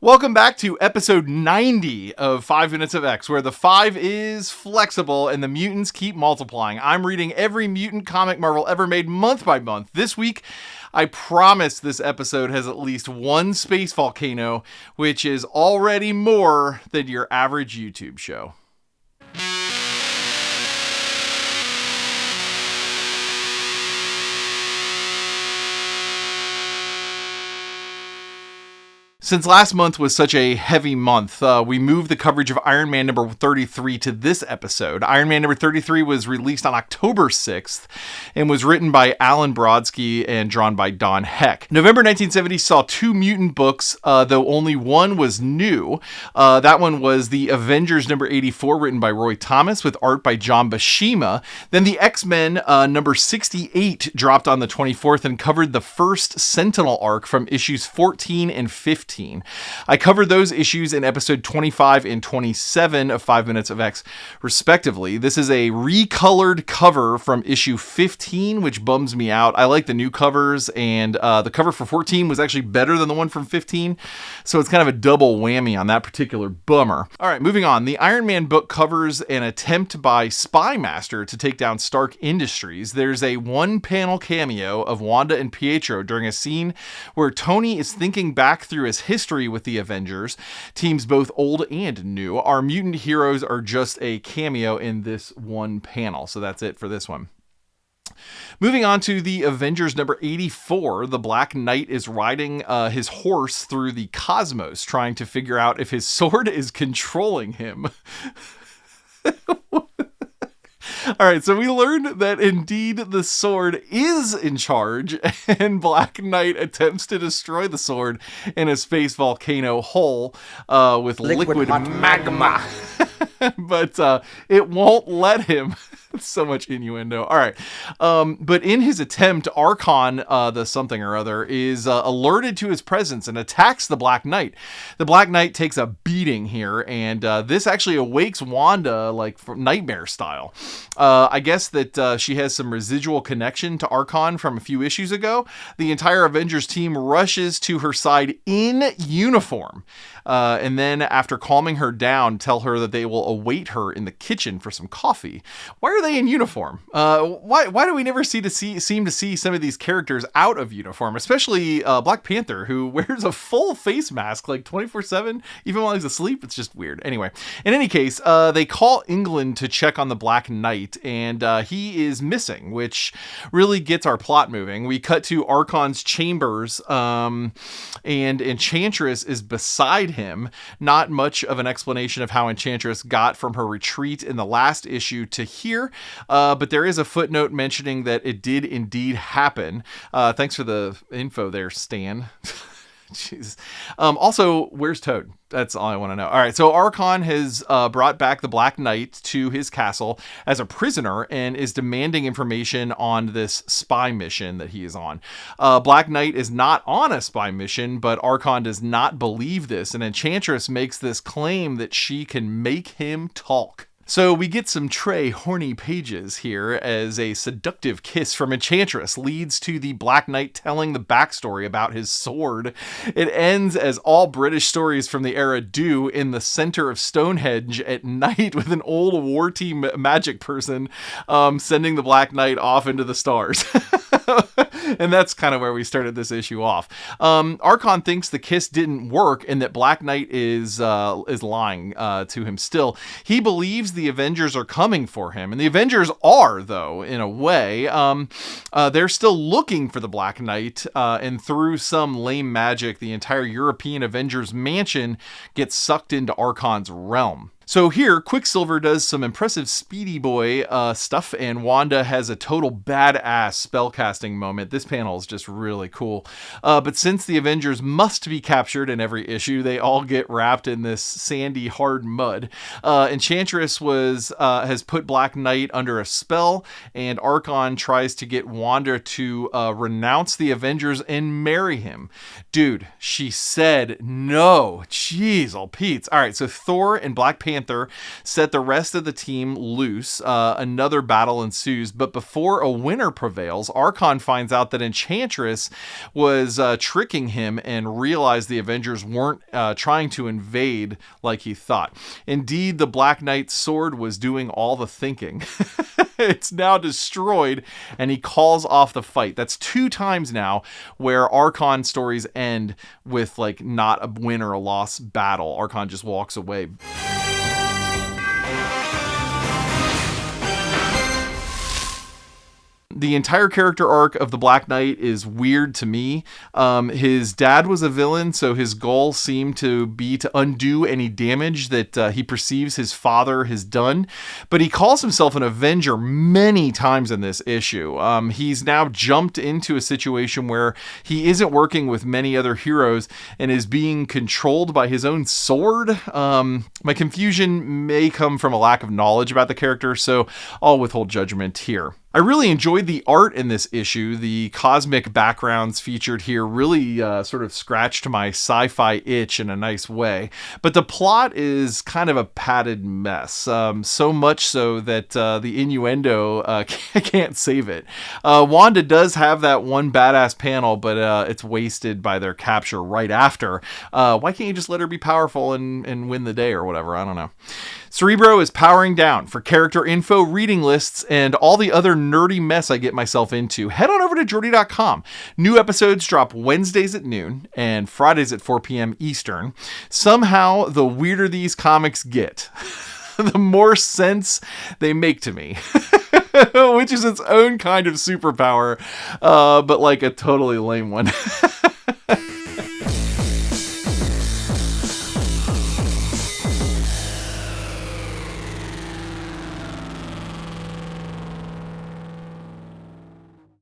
Welcome back to episode 90 of 5 Minutes of X, where the 5 is flexible and the mutants keep multiplying. I'm reading every mutant comic Marvel ever made month by month. This week, I promise this episode has at least one space volcano, which is already more than your average YouTube show. Since last month was such a heavy month, we moved the coverage of Iron Man number 33 to this episode. Iron Man number 33 was released on October 6th and was written by Alan Brodsky and drawn by Don Heck. November 1970 saw two mutant books, though only one was new. That one was the Avengers number 84, written by Roy Thomas with art by John Buscema. Then the X-Men number 68 dropped on the 24th and covered the first Sentinel arc from issues 14 and 15. I covered those issues in episode 25 and 27 of 5 Minutes of X, respectively. This is a recolored cover from issue 15, which bums me out. I like the new covers, and the cover for 14 was actually better than the one from 15, so it's kind of a double whammy on that particular bummer. All right, moving on. The Iron Man book covers an attempt by Spymaster to take down Stark Industries. There's a one-panel cameo of Wanda and Pietro during a scene where Tony is thinking back through his history with the Avengers, teams both old and new. Our mutant heroes are just a cameo in this one panel, so that's it for this one. Moving on to the Avengers number 84, the Black Knight is riding his horse through the cosmos, trying to figure out if his sword is controlling him. All right, so we learned that indeed the sword is in charge, and Black Knight attempts to destroy the sword in a space volcano hole with liquid magma. But it won't let him. So much innuendo. All right. But in his attempt, Arkon, the something or other, is alerted to his presence and attacks the Black Knight. The Black Knight takes a beating here, and this actually awakes Wanda, like nightmare style. I guess that she has some residual connection to Arkon from a few issues ago. The entire Avengers team rushes to her side in uniform. And then after calming her down, tell her that they will await her in the kitchen for some coffee. Why are they in uniform? Why do we never seem to see some of these characters out of uniform, especially Black Panther, who wears a full face mask like 24/7, even while he's asleep? It's just weird. Anyway, in any case, they call England to check on the Black Knight, and he is missing, which really gets our plot moving. We cut to Arkon's chambers, and Enchantress is beside him. Not much of an explanation of how Enchantress got from her retreat in the last issue to here, but there is a footnote mentioning that it did indeed happen. Thanks for the info there, Stan. Jeez. Also, where's Toad? That's all I want to know. All right, so Arkon has brought back the Black Knight to his castle as a prisoner and is demanding information on this spy mission that he is on. Black Knight is not on a spy mission, but Arkon does not believe this, and Enchantress makes this claim that she can make him talk. So we get some Horny pages here as a seductive kiss from Enchantress leads to the Black Knight telling the backstory about his sword. It ends as all British stories from the era do, in the center of Stonehenge at night with an old war team magic person sending the Black Knight off into the stars. And that's kind of where we started this issue off. Arkon thinks the kiss didn't work and that Black Knight is lying to him still. He believes the Avengers are coming for him, and the Avengers are, though, in a way. They're still looking for the Black Knight, and through some lame magic, the entire European Avengers mansion gets sucked into Arkon's realm. So here, Quicksilver does some impressive Speedy Boy stuff, and Wanda has a total badass spellcasting moment. This panel is just really cool. But since the Avengers must be captured in every issue, they all get wrapped in this sandy, hard mud. Enchantress has put Black Knight under a spell, and Arkon tries to get Wanda to renounce the Avengers and marry him. Dude, she said no. Jeez, all Pete's. All right, so Thor and Black Panther Panther set the rest of the team loose. Another battle ensues, but before a winner prevails, Arkon finds out that Enchantress was tricking him and realized the Avengers weren't trying to invade like he thought. Indeed, the Black Knight's sword was doing all the thinking. It's now destroyed, and he calls off the fight. That's 2 times now where Arkon stories end with like not a win or a loss battle. Arkon just walks away. The entire character arc of the Black Knight is weird to me. His dad was a villain, so his goal seemed to be to undo any damage that he perceives his father has done. But he calls himself an Avenger many times in this issue. He's now jumped into a situation where he isn't working with many other heroes and is being controlled by his own sword. My confusion may come from a lack of knowledge about the character, so I'll withhold judgment here. I really enjoyed the art in this issue. The cosmic backgrounds featured here really sort of scratched my sci-fi itch in a nice way. But the plot is kind of a padded mess. So much so that the innuendo can't save it. Wanda does have that one badass panel, but it's wasted by their capture right after. Why can't you just let her be powerful and win the day or whatever? I don't know. Cerebro is powering down. For character info, reading lists, and all the other nerdy mess I get myself into, head on over to Jordy.com. New episodes drop Wednesdays at noon and Fridays at 4 p.m. Eastern. Somehow, the weirder these comics get, the more sense they make to me. Which is its own kind of superpower, but like a totally lame one.